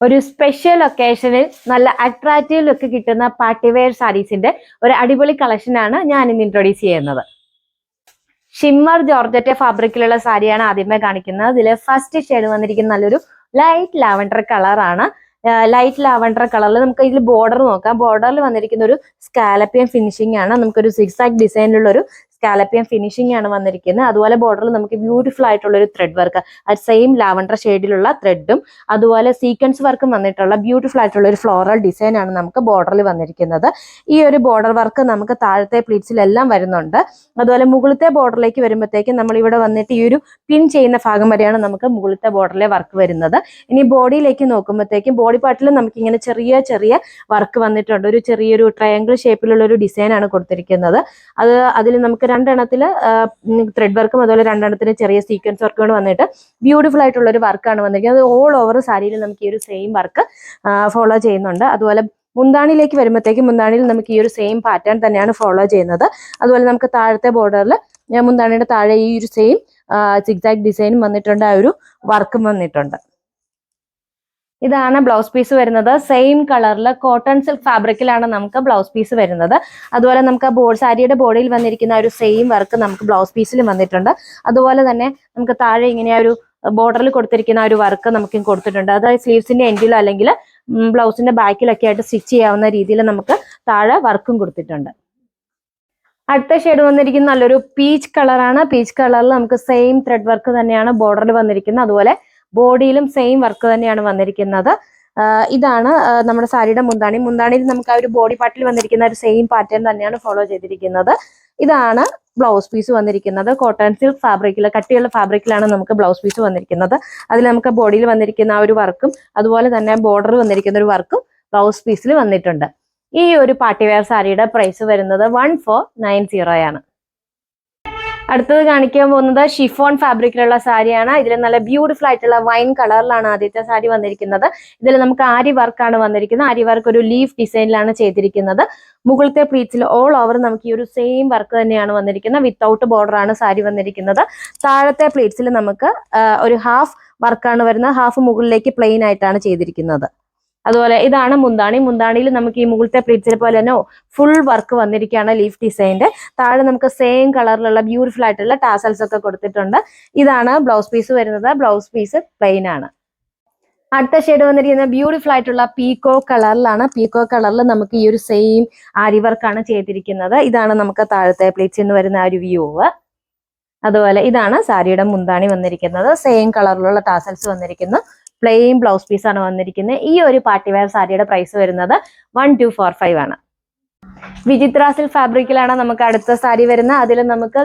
ഒരു സ്പെഷ്യൽ ഒക്കേഷനിൽ നല്ല attractive look കിട്ടുന്ന പാർട്ടി വെയർ സാരീസിന്റെ ഒരു അടിപൊളി കളക്ഷൻ ആണ് ഞാൻ ഇന്ന് ഇൻട്രൊഡ്യൂസ് ചെയ്യുന്നത്. ഷിമ്മർ ജോർജറ്റ് ഫാബ്രിക്കിലുള്ള സാരിയാണ് ആദ്യമേ കാണിക്കുന്നത്. ഇതിൽ ഫസ്റ്റ് ഷെയ്ഡ് വന്നിരിക്കുന്ന നല്ലൊരു ലൈറ്റ് ലാവൻഡർ കളറാണ്. ലൈറ്റ് ലാവൻഡർ കളറിൽ നമുക്ക് ഇതിൽ ബോർഡർ നോക്കാം. ബോർഡറിൽ വന്നിരിക്കുന്ന ഒരു സ്കാലപ്പിയൻ ഫിനിഷിംഗ് ആണ്. നമുക്കൊരു സിക്സാക് ഡിസൈനിലുള്ള ഒരു സ്കാലപ്പിയൻ ഫിനിഷിംഗ് ആണ് വന്നിരിക്കുന്നത്. അതുപോലെ ബോർഡറിൽ നമുക്ക് ബ്യൂട്ടിഫുൾ ആയിട്ടുള്ള ഒരു ത്രെഡ് വർക്ക്, സെയിം ലാവൻഡർ ഷെയ്ഡിലുള്ള ത്രെഡും അതുപോലെ സീക്വൻസ് വർക്കും വന്നിട്ടുള്ള ബ്യൂട്ടിഫുൾ ആയിട്ടുള്ള ഒരു ഫ്ലോറൽ ഡിസൈൻ ആണ് നമുക്ക് ബോർഡറിൽ വന്നിരിക്കുന്നത്. ഈ ഒരു ബോർഡർ വർക്ക് നമുക്ക് താഴത്തെ പ്ലീറ്റ്സിലെല്ലാം വരുന്നുണ്ട്. അതുപോലെ മുകളിലത്തെ ബോർഡറിലേക്ക് വരുമ്പോഴത്തേക്കും നമ്മൾ ഇവിടെ വന്നിട്ട് ഈ ഒരു പിൻ ചെയ്യുന്ന ഭാഗം വരെയാണ് നമുക്ക് മുകളിലത്തെ ബോർഡറിലെ വർക്ക് വരുന്നത്. ഇനി ബോഡിയിലേക്ക് നോക്കുമ്പോഴത്തേക്കും ബോഡി പാർട്ടിൽ നമുക്ക് ഇങ്ങനെ ചെറിയ ചെറിയ വർക്ക് വന്നിട്ടുണ്ട്. ഒരു ചെറിയൊരു ട്രയാങ്കിൾ ഷേപ്പിലുള്ള ഒരു ഡിസൈൻ ആണ് കൊടുത്തിരിക്കുന്നത്. അതിൽ നമുക്ക് രണ്ടെണ്ണത്തിൽ ത്രെഡ് വർക്കും അതുപോലെ രണ്ടെണ്ണത്തിന് ചെറിയ സീക്വൻസ് വർക്കും വന്നിട്ട് ബ്യൂട്ടിഫുൾ ആയിട്ടുള്ള ഒരു വർക്കാണ് വന്നിരിക്കുന്നത്. അത് ഓൾ ഓവർ സാരിയിൽ നമുക്ക് ഈ ഒരു സെയിം വർക്ക് ഫോളോ ചെയ്യുന്നുണ്ട്. അതുപോലെ മുന്താണിയിലേക്ക് വരുമ്പോഴത്തേക്കും മുന്താണിയിൽ നമുക്ക് ഈ ഒരു സെയിം പാറ്റേൺ തന്നെയാണ് ഫോളോ ചെയ്യുന്നത്. അതുപോലെ നമുക്ക് താഴത്തെ ബോർഡറിൽ മുന്താണിയുടെ താഴെ ഈ ഒരു സെയിം സിഗ്സാഗ് ഡിസൈനും വന്നിട്ടുണ്ട്. ആ ഒരു വർക്കും വന്നിട്ടുണ്ട്. ഇതാണ് ബ്ലൗസ് പീസ് വരുന്നത്. സെയിം കളറിൽ കോട്ടൺ സിൽക്ക് ഫാബ്രിക്കിലാണ് നമുക്ക് ബ്ലൗസ് പീസ് വരുന്നത്. അതുപോലെ നമുക്ക് സാരിയുടെ ബോഡിയിൽ വന്നിരിക്കുന്ന ഒരു സെയിം വർക്ക് നമുക്ക് ബ്ലൗസ് പീസിലും വന്നിട്ടുണ്ട്. അതുപോലെ തന്നെ നമുക്ക് താഴെ ഇങ്ങനെ ഒരു ബോർഡറിൽ കൊടുത്തിരിക്കുന്ന ഒരു വർക്ക് നമുക്ക് കൊടുത്തിട്ടുണ്ട്. അതായത് സ്ലീവ്സിന്റെ എൻഡിലോ അല്ലെങ്കിൽ ബ്ലൗസിന്റെ ബാക്കിലൊക്കെ ആയിട്ട് സ്റ്റിച്ച് ചെയ്യാവുന്ന രീതിയിൽ നമുക്ക് താഴെ വർക്കും കൊടുത്തിട്ടുണ്ട്. അടുത്ത ഷെയ്ഡ് വന്നിരിക്കുന്ന നല്ലൊരു പീച്ച് കളറാണ്. പീച്ച് കളറിൽ നമുക്ക് സെയിം ത്രെഡ് വർക്ക് തന്നെയാണ് ബോർഡറിൽ വന്നിരിക്കുന്നത്. അതുപോലെ ബോഡിയിലും സെയിം വർക്ക് തന്നെയാണ് വന്നിരിക്കുന്നത്. ഇതാണ് നമ്മുടെ സാരിയുടെ മുന്താണി. മുന്താണിയിൽ നമുക്ക് ആ ഒരു ബോഡി പാർട്ടിൽ വന്നിരിക്കുന്ന ഒരു സെയിം പാറ്റേൺ തന്നെയാണ് ഫോളോ ചെയ്തിരിക്കുന്നത്. ഇതാണ് ബ്ലൗസ് പീസ് വന്നിരിക്കുന്നത്. കോട്ടൺ സിൽക്ക് ഫാബ്രിക്കിൽ, കട്ടിയുള്ള ഫാബ്രിക്കിലാണ് നമുക്ക് ബ്ലൗസ് പീസ് വന്നിരിക്കുന്നത്. അതിൽ നമുക്ക് ബോഡിയിൽ വന്നിരിക്കുന്ന ആ ഒരു വർക്കും അതുപോലെ തന്നെ ബോർഡറിൽ വന്നിരിക്കുന്ന ഒരു വർക്കും ബ്ലൗസ് പീസിൽ വന്നിട്ടുണ്ട്. ഈ ഒരു പാർട്ടി വെയർ സാരിയുടെ പ്രൈസ് വരുന്നത് 1490 ആണ്. അടുത്തത് കാണിക്കാൻ പോകുന്നത് ഷിഫോൺ ഫാബ്രിക്കിലുള്ള സാരിയാണ്. ഇതിൽ നല്ല ബ്യൂട്ടിഫുൾ ആയിട്ടുള്ള വൈൻ കളറിലാണ് ആദ്യത്തെ സാരി വന്നിരിക്കുന്നത്. ഇതിൽ നമുക്ക് ആരി വർക്കാണ് വന്നിരിക്കുന്നത്. ആരി വർക്ക് ഒരു ലീഫ് ഡിസൈനിലാണ് ചെയ്തിരിക്കുന്നത്. മുകളിലത്തെ പ്ലീറ്റ്സിൽ ഓൾ ഓവർ നമുക്ക് ഈ ഒരു സെയിം വർക്ക് തന്നെയാണ് വന്നിരിക്കുന്നത്. വിത്തൗട്ട് ബോർഡർ ആണ് സാരി വന്നിരിക്കുന്നത്. താഴത്തെ പ്ലീറ്റ്സിൽ നമുക്ക് ഒരു ഹാഫ് വർക്കാണ് വരുന്നത്. ഹാഫ് മുകളിലേക്ക് പ്ലെയിൻ ആയിട്ടാണ് ചെയ്തിരിക്കുന്നത്. അതുപോലെ ഇതാണ് മുന്താണി. മുന്താണിയിൽ നമുക്ക് ഈ മുകളിലത്തെ പ്ലീറ്റ്സിൽ പോലെ തന്നെ ഫുൾ വർക്ക് വന്നിരിക്കുകയാണ് ലീഫ് ഡിസൈൻ്റെ. താഴെ നമുക്ക് സെയിം കളറിലുള്ള ബ്യൂട്ടിഫുൾ ആയിട്ടുള്ള ടാസൽസ് ഒക്കെ കൊടുത്തിട്ടുണ്ട്. ഇതാണ് ബ്ലൗസ് പീസ് വരുന്നത്. ബ്ലൗസ് പീസ് പ്ലെയിൻ ആണ്. അടുത്ത ഷെയ്ഡ് വന്നിരിക്കുന്നത് ബ്യൂട്ടിഫുൾ ആയിട്ടുള്ള പീക്കോ കളറിലാണ്. പീക്കോ കളറിൽ നമുക്ക് ഈ ഒരു സെയിം ആരി വർക്കാണ് ചെയ്തിരിക്കുന്നത്. ഇതാണ് നമുക്ക് താഴത്തെ പ്ലീറ്റ്സിൽ നിന്ന് വരുന്ന ആ ഒരു വ്യൂ. അതുപോലെ ഇതാണ് സാരിയുടെ മുന്താണി വന്നിരിക്കുന്നത്. സെയിം കളറിലുള്ള ടാസൽസ് വന്നിരിക്കുന്നു. പ്ലെയിൻ ബ്ലൗസ് പീസാണ് വന്നിരിക്കുന്നത്. ഈ ഒരു പാർട്ടി വെയർ സാരിയുടെ പ്രൈസ് വരുന്നത് 1245 ആണ്. വിചിത്ര സിൽക്ക് ഫാബ്രിക്കിലാണ് നമുക്ക് അടുത്ത സാരി വരുന്നത്. അതിൽ നമുക്ക്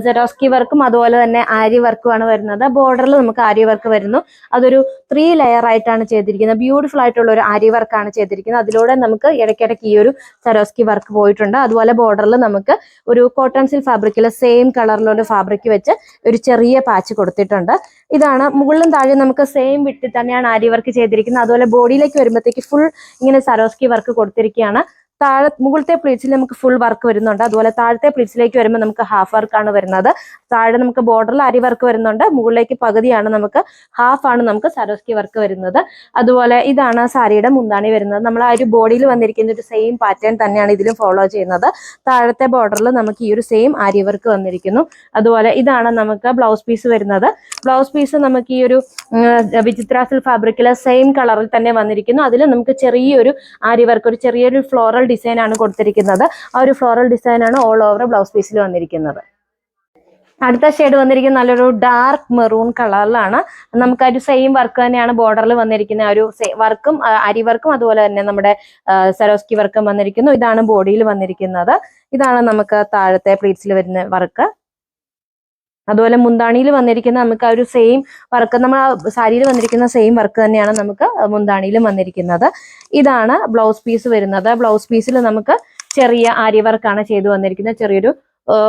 സെറോസ്കി വർക്കും അതുപോലെ തന്നെ ആരി വർക്കുമാണ് വരുന്നത്. ബോർഡറിൽ നമുക്ക് ആരി വർക്ക് വരുന്നു. അതൊരു 3 ലെയർ ആയിട്ടാണ് ചെയ്തിരിക്കുന്നത്. ബ്യൂട്ടിഫുൾ ആയിട്ടുള്ള ഒരു ആരി വർക്കാണ് ചെയ്തിരിക്കുന്നത്. അതിലൂടെ നമുക്ക് ഇടയ്ക്കിടയ്ക്ക് ഈ ഒരു സെറോസ്കി വർക്ക് പോയിട്ടുണ്ട്. അതുപോലെ ബോർഡറിൽ നമുക്ക് ഒരു കോട്ടൺ സിൽക്ക് ഫാബ്രിക്കിൽ സെയിം കളറിലുള്ള ഫാബ്രിക് വെച്ച് ഒരു ചെറിയ പാച്ച് കൊടുത്തിട്ടുണ്ട്. ഇതാണ് മുകളിലും താഴെ നമുക്ക് സെയിം വിട്ടിൽ തന്നെയാണ് ആരി വർക്ക് ചെയ്തിരിക്കുന്നത്. അതുപോലെ ബോഡിയിലേക്ക് വരുമ്പോഴത്തേക്ക് ഫുൾ ഇങ്ങനെ സെറോസ്കി വർക്ക് കൊടുത്തിരിക്കുകയാണ്. താഴെ മുകളിലത്തെ പ്ലീറ്റ്സിൽ നമുക്ക് ഫുൾ വർക്ക് വരുന്നുണ്ട്. അതുപോലെ താഴത്തെ പ്ലീറ്റ്സിലേക്ക് വരുമ്പോൾ നമുക്ക് ഹാഫ് വർക്കാണ് വരുന്നത്. താഴെ നമുക്ക് ബോർഡറിൽ അരി വർക്ക് വരുന്നുണ്ട്. മുകളിലേക്ക് പകുതിയാണ് നമുക്ക് ഹാഫ് ആണ് നമുക്ക് സരോസ്കി വർക്ക് വരുന്നത്. അതുപോലെ ഇതാണ് സാരിയുടെ മുന്താണി വരുന്നത്. നമ്മൾ ആ ഒരു ബോഡിയിൽ വന്നിരിക്കുന്ന ഒരു സെയിം പാറ്റേൺ തന്നെയാണ് ഇതിലും ഫോളോ ചെയ്യുന്നത്. താഴത്തെ ബോർഡറിൽ നമുക്ക് ഈ ഒരു സെയിം ആരി വർക്ക് വന്നിരിക്കുന്നു. അതുപോലെ ഇതാണ് നമുക്ക് ബ്ലൗസ് പീസ് വരുന്നത്. ബ്ലൗസ് പീസ് നമുക്ക് ഈ ഒരു വിചിത്ര സിൽക്ക് ഫാബ്രിക്കിലെ സെയിം കളറിൽ തന്നെ വന്നിരിക്കുന്നു. അതിൽ നമുക്ക് ചെറിയൊരു ആരി വർക്ക്, ഒരു ചെറിയൊരു ഫ്ലോറൽ ഡിസൈൻ ആണ് കൊടുത്തിരിക്കുന്നത്. ആ ഒരു ഫ്ലോറൽ ഡിസൈൻ ആണ് ഓൾ ഓവർ ബ്ലൗസ് പീസിൽ വന്നിരിക്കുന്നത്. അടുത്ത ഷെയ്ഡ് വന്നിരിക്കുന്നത് നല്ലൊരു ഡാർക്ക് മെറൂൺ കളറിലാണ്. നമുക്ക് ഒരു സെയിം വർക്ക് തന്നെയാണ് ബോർഡറിൽ വന്നിരിക്കുന്ന ഒരു വർക്കും അരി വർക്കും അതുപോലെ തന്നെ നമ്മുടെ സെറോസ്കി വർക്കും വന്നിരിക്കുന്നു. ഇതാണ് ബോഡിയിൽ വന്നിരിക്കുന്നത്. ഇതാണ് നമുക്ക് താഴത്തെ പ്ലീറ്റ്സിൽ വരുന്ന വർക്ക്. അതുപോലെ മുന്താണിയിൽ വന്നിരിക്കുന്ന നമുക്ക് ആ ഒരു സെയിം വർക്ക്, നമ്മൾ സാരിയിൽ വന്നിരിക്കുന്ന സെയിം വർക്ക് തന്നെയാണ് നമുക്ക് മുന്താണിയിലും വന്നിരിക്കുന്നത്. ഇതാണ് ബ്ലൗസ് പീസ് വരുന്നത്. ബ്ലൗസ് പീസിൽ നമുക്ക് ചെറിയ ആരി വർക്കാണ് ചെയ്തു വന്നിരിക്കുന്നത്. ചെറിയൊരു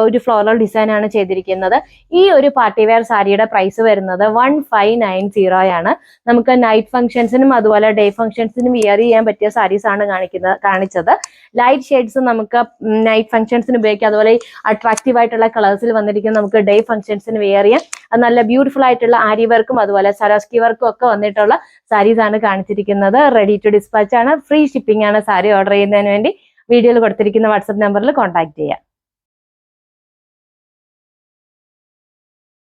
ഒരു ഫ്ലോറൽ ഡിസൈൻ ആണ് ചെയ്തിരിക്കുന്നത്. ഈ ഒരു പാർട്ടി വെയർ സാരിയുടെ പ്രൈസ് വരുന്നത് 1590 ആണ്. നമുക്ക് നൈറ്റ് ഫംഗ്ഷൻസിനും അതുപോലെ ഡേ ഫംഗ്ഷൻസിനും വിയർ ചെയ്യാൻ പറ്റിയ സാരീസ് ആണ് കാണിച്ചത്. ലൈറ്റ് ഷെയ്ഡ്സ് നമുക്ക് നൈറ്റ് ഫംഗ്ഷൻസിന് ഉപയോഗിക്കാം. അതുപോലെ അട്രാക്റ്റീവ് ആയിട്ടുള്ള കളേഴ്സിൽ വന്നിരിക്കുന്ന നമുക്ക് ഡേ ഫംഗ്ഷൻസിന് വെയർ ചെയ്യാം. അത് നല്ല ബ്യൂട്ടിഫുൾ ആയിട്ടുള്ള ആരി വർക്കും അതുപോലെ സരോസ്കി വർക്കും ഒക്കെ വന്നിട്ടുള്ള സാരീസ് ആണ് കാണിച്ചിരിക്കുന്നത്. റെഡി ടു ഡിസ്പാച്ച് ആണ്, ഫ്രീ ഷിപ്പിംഗ് ആണ്. സാരി ഓർഡർ ചെയ്യുന്നതിന് വേണ്ടി വീഡിയോയിൽ കൊടുത്തിരിക്കുന്ന വാട്സ്ആപ്പ് നമ്പറിൽ കോൺടാക്ട് ചെയ്യാം.